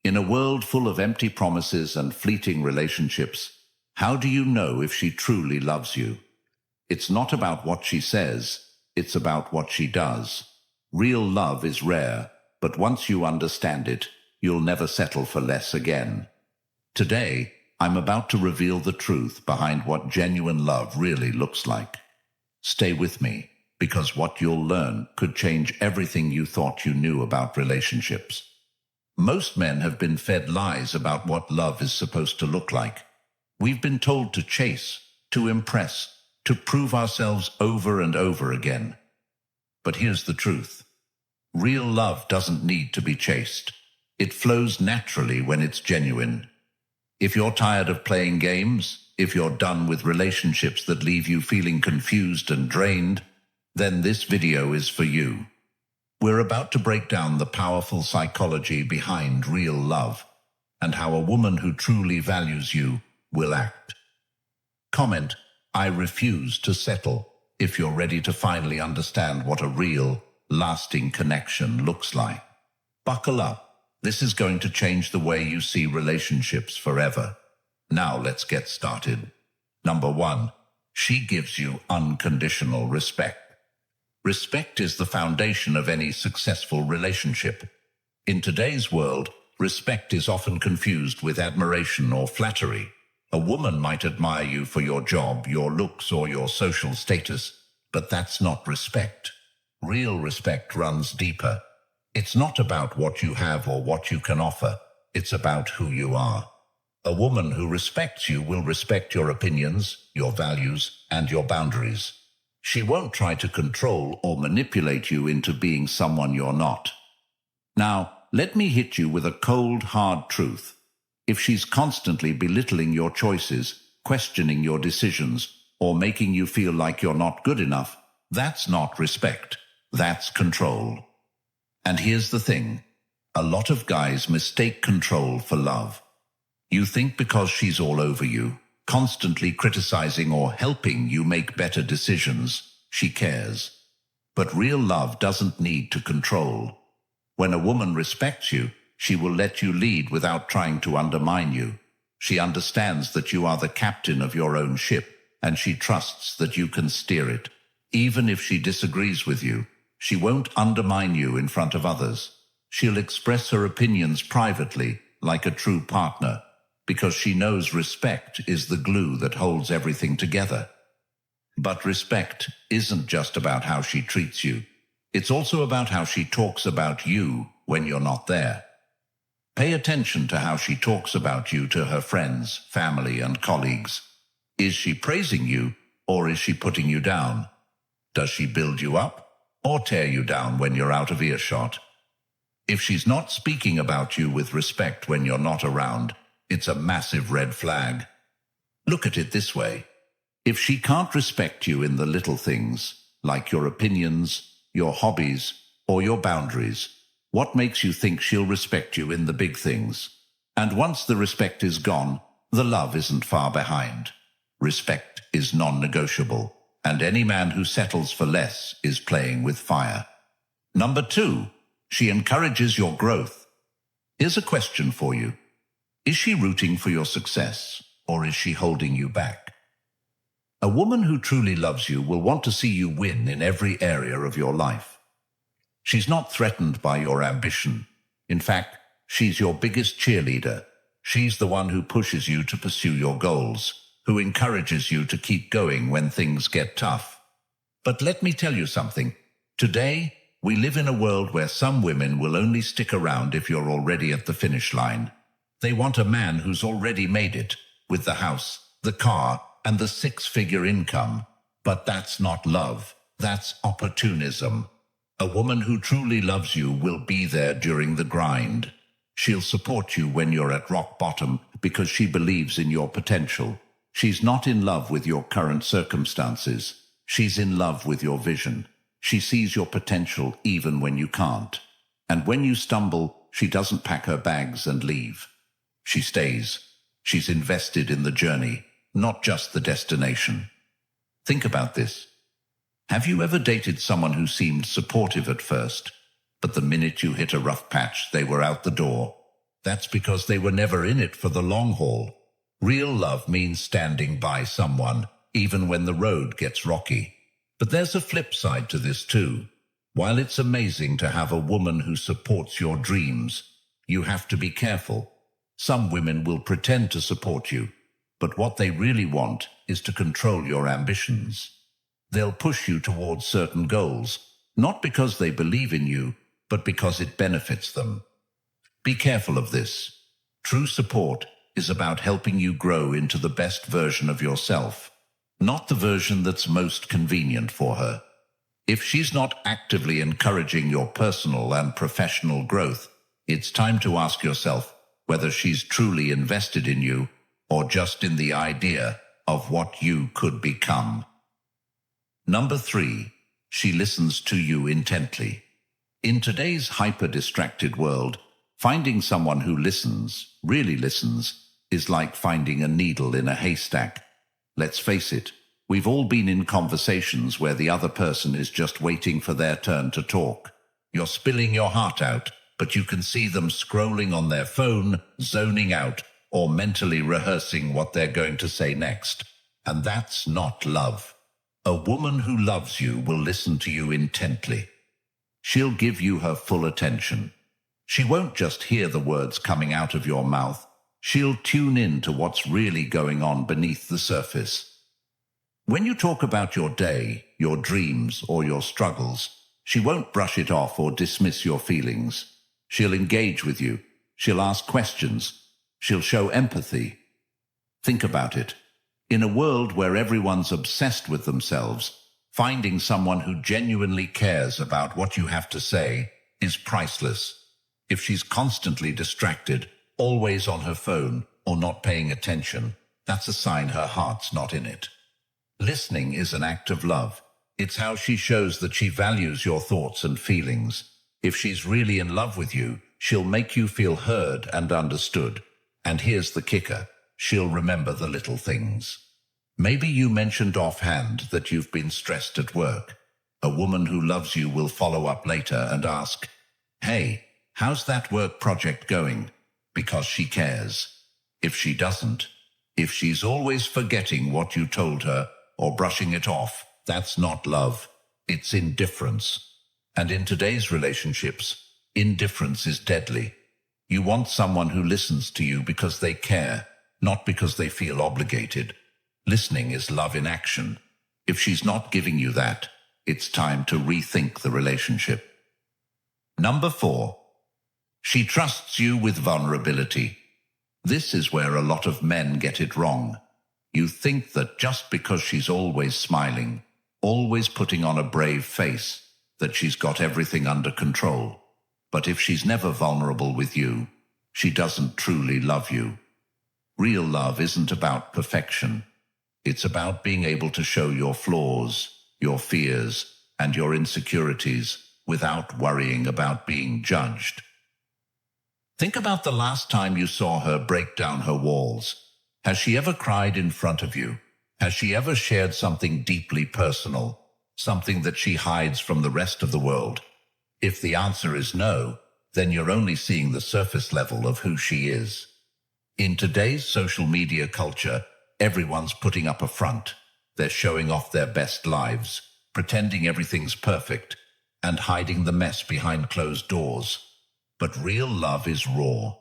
In a world full of empty promises and fleeting relationships, how do you know if she truly loves you? It's not about what she says, it's about what she does. Real love is rare, but once you understand it, you'll never settle for less again. Today, I'm about to reveal the truth behind what genuine love really looks like. Stay with me, because what you'll learn could change everything you thought you knew about relationships. Most men have been fed lies about what love is supposed to look like. We've been told to chase, to impress, to prove ourselves over and over again. But here's the truth. Real love doesn't need to be chased. It flows naturally when it's genuine. If you're tired of playing games, if you're done with relationships that leave you feeling confused and drained, then this video is for you. We're about to break down the powerful psychology behind real love and how a woman who truly values you will act. Comment, "I refuse to settle," if you're ready to finally understand what a real, lasting connection looks like. Buckle up. This is going to change the way you see relationships forever. Now let's get started. Number 1, she gives you unconditional respect. Respect is the foundation of any successful relationship. In today's world, respect is often confused with admiration or flattery. A woman might admire you for your job, your looks, or your social status, but that's not respect. Real respect runs deeper. It's not about what you have or what you can offer. It's about who you are. A woman who respects you will respect your opinions, your values, and your boundaries. She won't try to control or manipulate you into being someone you're not. Now, let me hit you with a cold, hard truth. If she's constantly belittling your choices, questioning your decisions, or making you feel like you're not good enough, that's not respect. That's control. And here's the thing. A lot of guys mistake control for love. You think because she's all over you, constantly criticizing or helping you make better decisions, she cares. But real love doesn't need to control. When a woman respects you, she will let you lead without trying to undermine you. She understands that you are the captain of your own ship, and she trusts that you can steer it. Even if she disagrees with you, she won't undermine you in front of others. She'll express her opinions privately, like a true partner, because she knows respect is the glue that holds everything together. But respect isn't just about how she treats you. It's also about how she talks about you when you're not there. Pay attention to how she talks about you to her friends, family, and colleagues. Is she praising you, or is she putting you down? Does she build you up, or tear you down when you're out of earshot? If she's not speaking about you with respect when you're not around, it's a massive red flag. Look at it this way. If she can't respect you in the little things, like your opinions, your hobbies, or your boundaries, what makes you think she'll respect you in the big things? And once the respect is gone, the love isn't far behind. Respect is non-negotiable, and any man who settles for less is playing with fire. Number 2, she encourages your growth. Here's a question for you. Is she rooting for your success, or is she holding you back? A woman who truly loves you will want to see you win in every area of your life. She's not threatened by your ambition. In fact, she's your biggest cheerleader. She's the one who pushes you to pursue your goals, who encourages you to keep going when things get tough. But let me tell you something. Today, we live in a world where some women will only stick around if you're already at the finish line. They want a man who's already made it, with the house, the car, and the 6-figure income. But that's not love. That's opportunism. A woman who truly loves you will be there during the grind. She'll support you when you're at rock bottom because she believes in your potential. She's not in love with your current circumstances. She's in love with your vision. She sees your potential even when you can't. And when you stumble, she doesn't pack her bags and leave. She stays. She's invested in the journey, not just the destination. Think about this. Have you ever dated someone who seemed supportive at first, but the minute you hit a rough patch, they were out the door? That's because they were never in it for the long haul. Real love means standing by someone, even when the road gets rocky. But there's a flip side to this too. While it's amazing to have a woman who supports your dreams, you have to be careful. Some women will pretend to support you, but what they really want is to control your ambitions. They'll push you towards certain goals, not because they believe in you, but because it benefits them. Be careful of this. True support is about helping you grow into the best version of yourself, not the version that's most convenient for her. If she's not actively encouraging your personal and professional growth, it's time to ask yourself whether she's truly invested in you or just in the idea of what you could become. Number 3, she listens to you intently. In today's hyper-distracted world, finding someone who listens, really listens, is like finding a needle in a haystack. Let's face it, we've all been in conversations where the other person is just waiting for their turn to talk. You're spilling your heart out, but you can see them scrolling on their phone, zoning out, or mentally rehearsing what they're going to say next. And that's not love. A woman who loves you will listen to you intently. She'll give you her full attention. She won't just hear the words coming out of your mouth. She'll tune in to what's really going on beneath the surface. When you talk about your day, your dreams, or your struggles, she won't brush it off or dismiss your feelings. She'll engage with you. She'll ask questions. She'll show empathy. Think about it. In a world where everyone's obsessed with themselves, finding someone who genuinely cares about what you have to say is priceless. If she's constantly distracted, always on her phone, or not paying attention, that's a sign her heart's not in it. Listening is an act of love. It's how she shows that she values your thoughts and feelings. If she's really in love with you, she'll make you feel heard and understood. And here's the kicker. She'll remember the little things. Maybe you mentioned offhand that you've been stressed at work. A woman who loves you will follow up later and ask, "Hey, how's that work project going?" Because she cares. If she doesn't, if she's always forgetting what you told her or brushing it off, that's not love. It's indifference. And in today's relationships, indifference is deadly. You want someone who listens to you because they care, not because they feel obligated. Listening is love in action. If she's not giving you that, it's time to rethink the relationship. Number 4, she trusts you with vulnerability. This is where a lot of men get it wrong. You think that just because she's always smiling, always putting on a brave face, that she's got everything under control. But if she's never vulnerable with you, she doesn't truly love you. Real love isn't about perfection. It's about being able to show your flaws, your fears, and your insecurities without worrying about being judged. Think about the last time you saw her break down her walls. Has she ever cried in front of you? Has she ever shared something deeply personal, something that she hides from the rest of the world? If the answer is no, then you're only seeing the surface level of who she is. In today's social media culture, everyone's putting up a front. They're showing off their best lives, pretending everything's perfect, and hiding the mess behind closed doors. But real love is raw.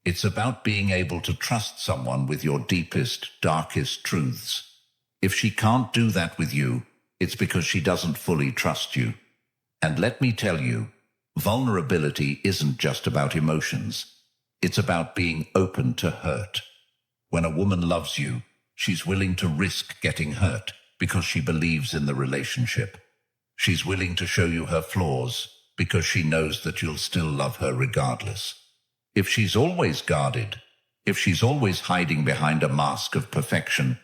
It's about being able to trust someone with your deepest, darkest truths. If she can't do that with you, it's because she doesn't fully trust you. And let me tell you, vulnerability isn't just about emotions. It's about being open to hurt. When a woman loves you, she's willing to risk getting hurt because she believes in the relationship. She's willing to show you her flaws because she knows that you'll still love her regardless. If she's always guarded, if she's always hiding behind a mask of perfection,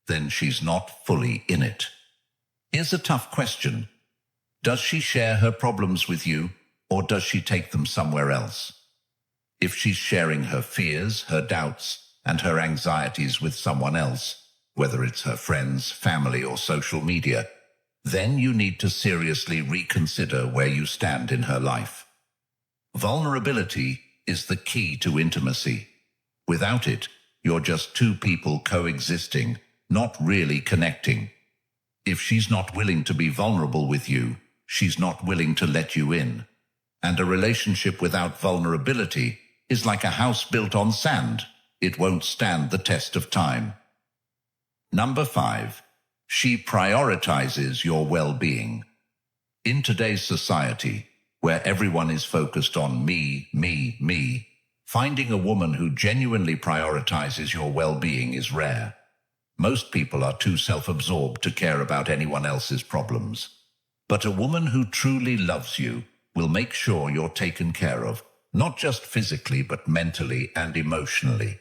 then she's not fully in it. Here's a tough question. Does she share her problems with you, or does she take them somewhere else? If she's sharing her fears, her doubts, and her anxieties with someone else, whether it's her friends, family, or social media, then you need to seriously reconsider where you stand in her life. Vulnerability is the key to intimacy. Without it, you're just two people coexisting, not really connecting. If she's not willing to be vulnerable with you, she's not willing to let you in. And a relationship without vulnerability is like a house built on sand. It won't stand the test of time. Number 5. She prioritizes your well-being. In today's society, where everyone is focused on me, finding a woman who genuinely prioritizes your well-being is rare. Most people are too self-absorbed to care about anyone else's problems. But a woman who truly loves you will make sure you're taken care of, not just physically, but mentally and emotionally.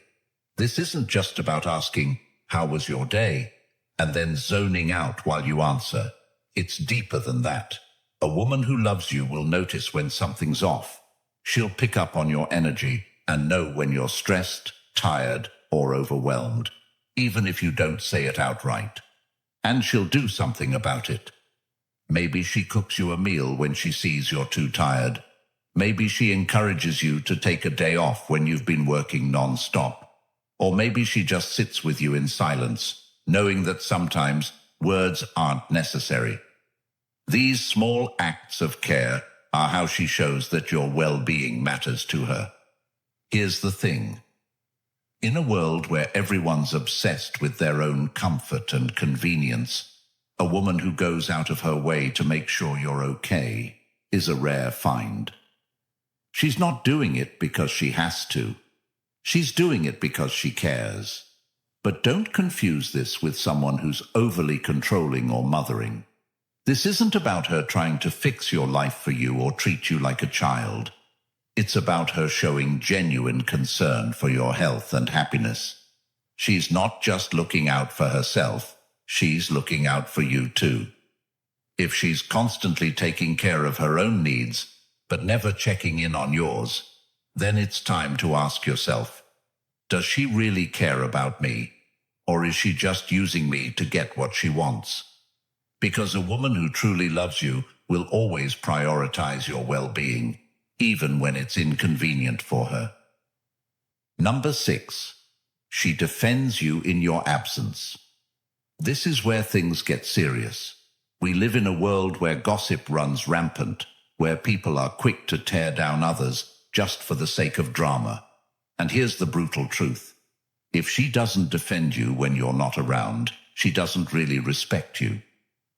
This isn't just about asking, "How was your day?" and then zoning out while you answer. It's deeper than that. A woman who loves you will notice when something's off. She'll pick up on your energy and know when you're stressed, tired, or overwhelmed, even if you don't say it outright. And she'll do something about it. Maybe she cooks you a meal when she sees you're too tired. Maybe she encourages you to take a day off when you've been working non-stop. Or maybe she just sits with you in silence, knowing that sometimes words aren't necessary. These small acts of care are how she shows that your well-being matters to her. Here's the thing. In a world where everyone's obsessed with their own comfort and convenience, a woman who goes out of her way to make sure you're okay is a rare find. She's not doing it because she has to. She's doing it because she cares. But don't confuse this with someone who's overly controlling or mothering. This isn't about her trying to fix your life for you or treat you like a child. It's about her showing genuine concern for your health and happiness. She's not just looking out for herself, she's looking out for you too. If she's constantly taking care of her own needs, but never checking in on yours, then it's time to ask yourself, does she really care about me? Or is she just using me to get what she wants? Because a woman who truly loves you will always prioritize your well-being, even when it's inconvenient for her. Number 6. She defends you in your absence. This is where things get serious. We live in a world where gossip runs rampant, where people are quick to tear down others just for the sake of drama. And here's the brutal truth. If she doesn't defend you when you're not around, she doesn't really respect you.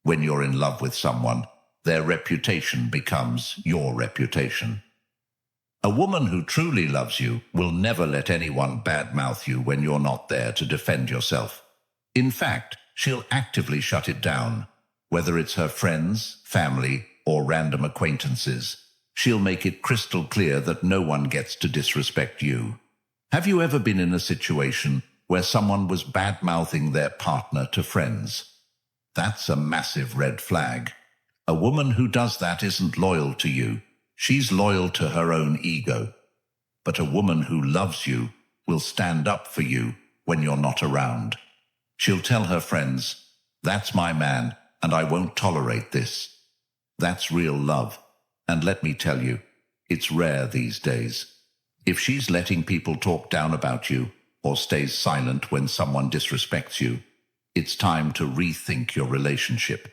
When you're in love with someone, their reputation becomes your reputation. A woman who truly loves you will never let anyone badmouth you when you're not there to defend yourself. In fact, she'll actively shut it down. Whether it's her friends, family, or random acquaintances, she'll make it crystal clear that no one gets to disrespect you. Have you ever been in a situation where someone was bad-mouthing their partner to friends? That's a massive red flag. A woman who does that isn't loyal to you. She's loyal to her own ego. But a woman who loves you will stand up for you when you're not around. She'll tell her friends, "That's my man, and I won't tolerate this." That's real love. And let me tell you, it's rare these days. If she's letting people talk down about you or stays silent when someone disrespects you, it's time to rethink your relationship.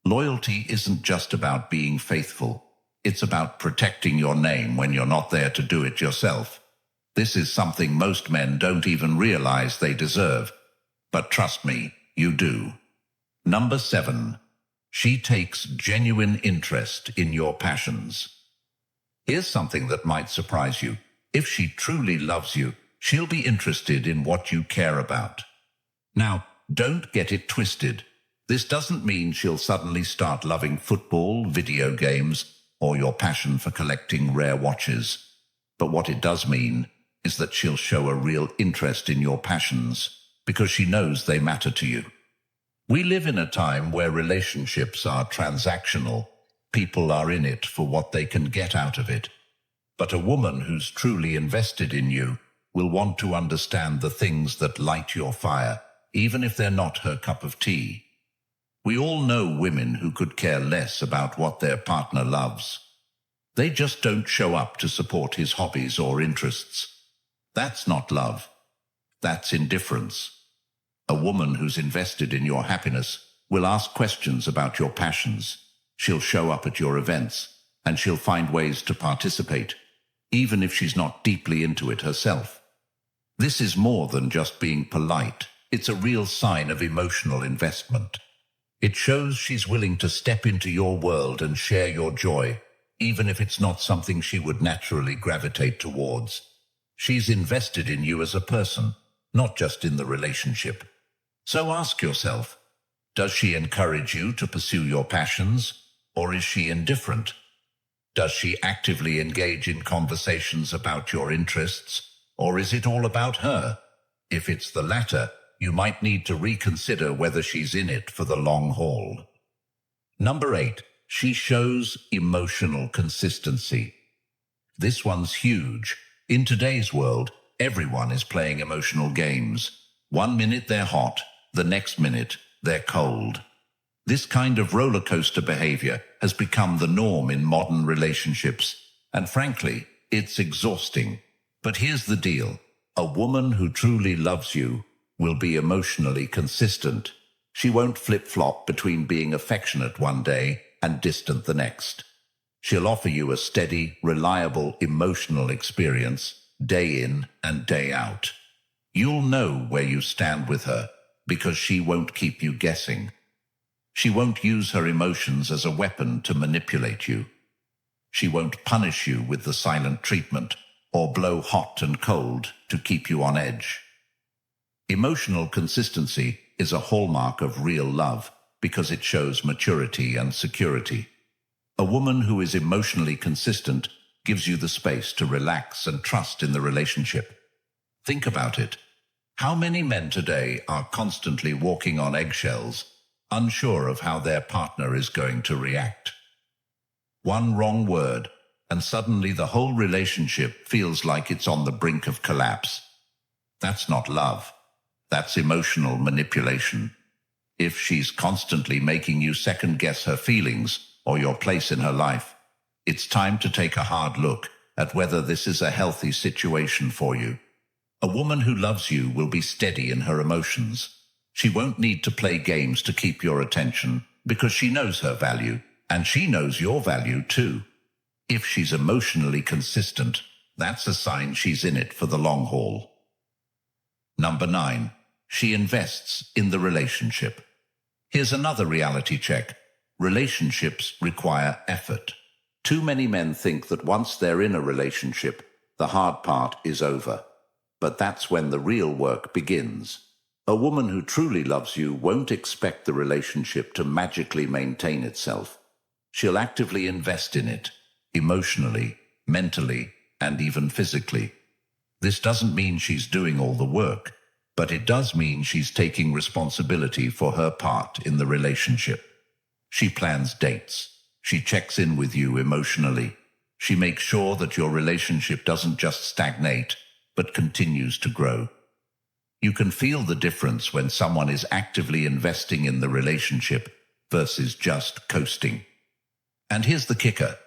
Loyalty isn't just about being faithful. It's about protecting your name when you're not there to do it yourself. This is something most men don't even realize they deserve. But trust me, you do. Number 7. She takes genuine interest in your passions. Here's something that might surprise you. If she truly loves you, she'll be interested in what you care about. Now, don't get it twisted. This doesn't mean she'll suddenly start loving football, video games, or your passion for collecting rare watches. But what it does mean is that she'll show a real interest in your passions because she knows they matter to you. We live in a time where relationships are transactional. People are in it for what they can get out of it. But a woman who's truly invested in you will want to understand the things that light your fire, even if they're not her cup of tea. We all know women who could care less about what their partner loves. They just don't show up to support his hobbies or interests. That's not love. That's indifference. A woman who's invested in your happiness will ask questions about your passions. She'll show up at your events, and she'll find ways to participate, even if she's not deeply into it herself. This is more than just being polite. It's a real sign of emotional investment. It shows she's willing to step into your world and share your joy, even if it's not something she would naturally gravitate towards. She's invested in you as a person, not just in the relationship. So ask yourself, does she encourage you to pursue your passions, or is she indifferent? Does she actively engage in conversations about your interests, or is it all about her? If it's the latter, you might need to reconsider whether she's in it for the long haul. Number 8, she shows emotional consistency. This one's huge. In today's world, everyone is playing emotional games. 1 minute they're hot, the next minute they're cold. This kind of roller coaster behavior has become the norm in modern relationships, and frankly, it's exhausting. But here's the deal. A woman who truly loves you will be emotionally consistent. She won't flip-flop between being affectionate one day and distant the next. She'll offer you a steady, reliable, emotional experience, day in and day out. You'll know where you stand with her, because she won't keep you guessing. She won't use her emotions as a weapon to manipulate you. She won't punish you with the silent treatment, or blow hot and cold to keep you on edge. Emotional consistency is a hallmark of real love because it shows maturity and security. A woman who is emotionally consistent gives you the space to relax and trust in the relationship. Think about it. How many men today are constantly walking on eggshells, unsure of how their partner is going to react? One wrong word, and suddenly the whole relationship feels like it's on the brink of collapse. That's not love. That's emotional manipulation. If she's constantly making you second-guess her feelings or your place in her life, it's time to take a hard look at whether this is a healthy situation for you. A woman who loves you will be steady in her emotions. She won't need to play games to keep your attention because she knows her value, and she knows your value too. If she's emotionally consistent, that's a sign she's in it for the long haul. Number 9, she invests in the relationship. Here's another reality check. Relationships require effort. Too many men think that once they're in a relationship, the hard part is over. But that's when the real work begins. A woman who truly loves you won't expect the relationship to magically maintain itself. She'll actively invest in it, emotionally, mentally, and even physically. This doesn't mean she's doing all the work, but it does mean she's taking responsibility for her part in the relationship. She plans dates. She checks in with you emotionally. She makes sure that your relationship doesn't just stagnate, but continues to grow. You can feel the difference when someone is actively investing in the relationship versus just coasting. And here's the kicker.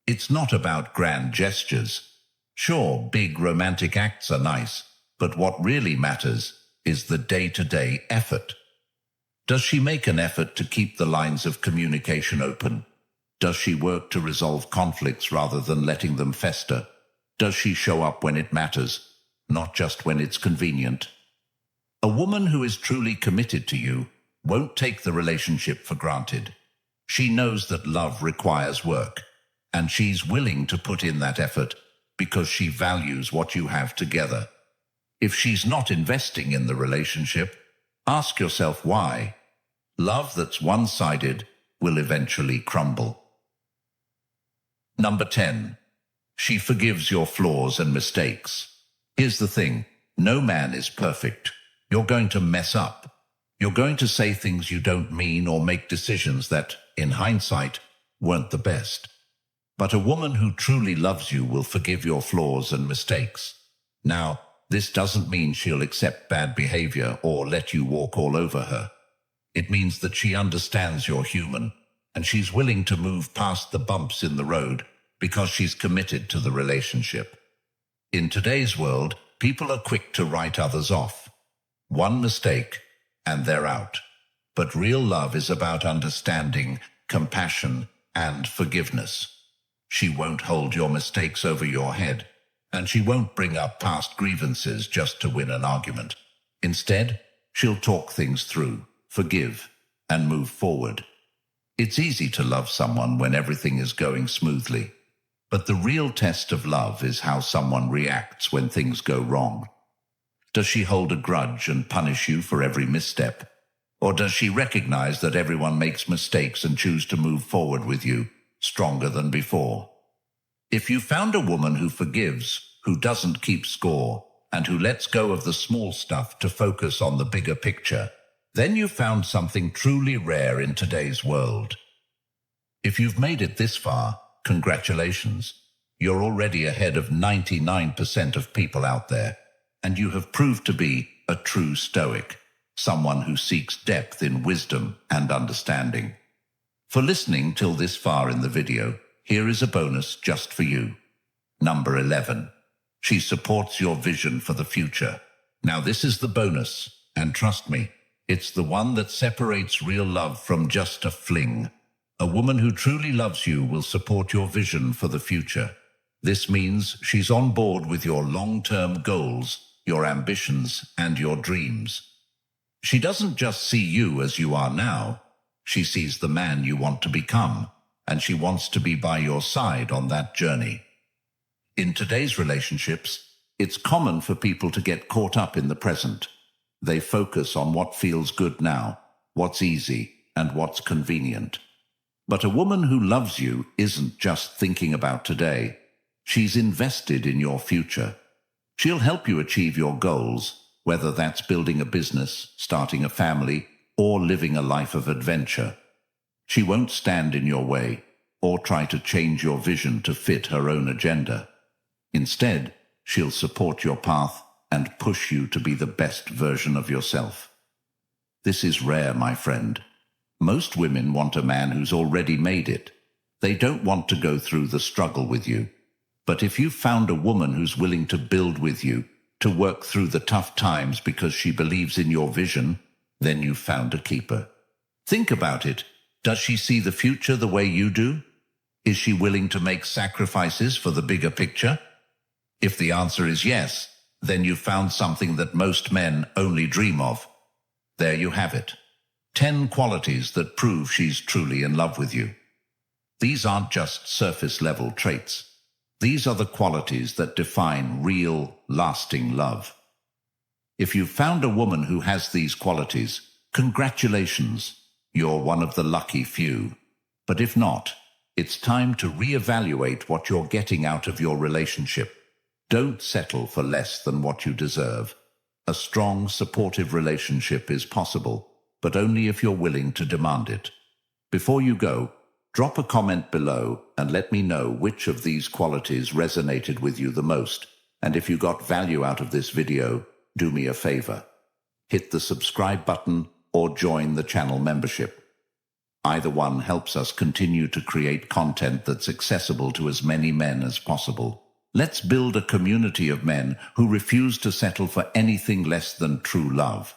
It's not about grand gestures. Sure, big romantic acts are nice, but what really matters is the day-to-day effort. Does she make an effort to keep the lines of communication open? Does she work to resolve conflicts rather than letting them fester? Does she show up when it matters, not just when it's convenient? A woman who is truly committed to you won't take the relationship for granted. She knows that love requires work, and she's willing to put in that effort because she values what you have together. If she's not investing in the relationship, ask yourself why. Love that's one-sided will eventually crumble. Number 10. She forgives your flaws and mistakes. Here's the thing. No man is perfect. You're going to mess up. You're going to say things you don't mean or make decisions that, in hindsight, weren't the best. But a woman who truly loves you will forgive your flaws and mistakes. Now, this doesn't mean she'll accept bad behavior or let you walk all over her. It means that she understands you're human, and she's willing to move past the bumps in the road because she's committed to the relationship. In today's world, people are quick to write others off. One mistake, and they're out. But real love is about understanding, compassion, and forgiveness. She won't hold your mistakes over your head, and she won't bring up past grievances just to win an argument. Instead, she'll talk things through, forgive, and move forward. It's easy to love someone when everything is going smoothly. But the real test of love is how someone reacts when things go wrong. Does she hold a grudge and punish you for every misstep? Or does she recognize that everyone makes mistakes and choose to move forward with you, stronger than before? If you found a woman who forgives, who doesn't keep score, and who lets go of the small stuff to focus on the bigger picture, then you've found something truly rare in today's world. If you've made it this far, congratulations. You're already ahead of 99% of people out there, and you have proved to be a true stoic, someone who seeks depth in wisdom and understanding. For listening till this far in the video, here is a bonus just for you. Number 11. She supports your vision for the future. Now this is the bonus, and trust me, it's the one that separates real love from just a fling. A woman who truly loves you will support your vision for the future. This means she's on board with your long-term goals, your ambitions, and your dreams. She doesn't just see you as you are now. She sees the man you want to become, and she wants to be by your side on that journey. In today's relationships, it's common for people to get caught up in the present. They focus on what feels good now, what's easy, and what's convenient. But a woman who loves you isn't just thinking about today. She's invested in your future. She'll help you achieve your goals, whether that's building a business, starting a family, or living a life of adventure. She won't stand in your way or try to change your vision to fit her own agenda. Instead, she'll support your path and push you to be the best version of yourself. This is rare, my friend. Most women want a man who's already made it. They don't want to go through the struggle with you. But if you've found a woman who's willing to build with you, to work through the tough times because she believes in your vision, then you've found a keeper. Think about it. Does she see the future the way you do? Is she willing to make sacrifices for the bigger picture? If the answer is yes, then you've found something that most men only dream of. There you have it. 10 qualities that prove she's truly in love with you. These aren't just surface-level traits. These are the qualities that define real, lasting love. If you've found a woman who has these qualities, congratulations, you're one of the lucky few. But if not, it's time to reevaluate what you're getting out of your relationship. Don't settle for less than what you deserve. A strong, supportive relationship is possible, but only if you're willing to demand it. Before you go, drop a comment below and let me know which of these qualities resonated with you the most. And if you got value out of this video, do me a favor. Hit the subscribe button or join the channel membership. Either one helps us continue to create content that's accessible to as many men as possible. Let's build a community of men who refuse to settle for anything less than true love.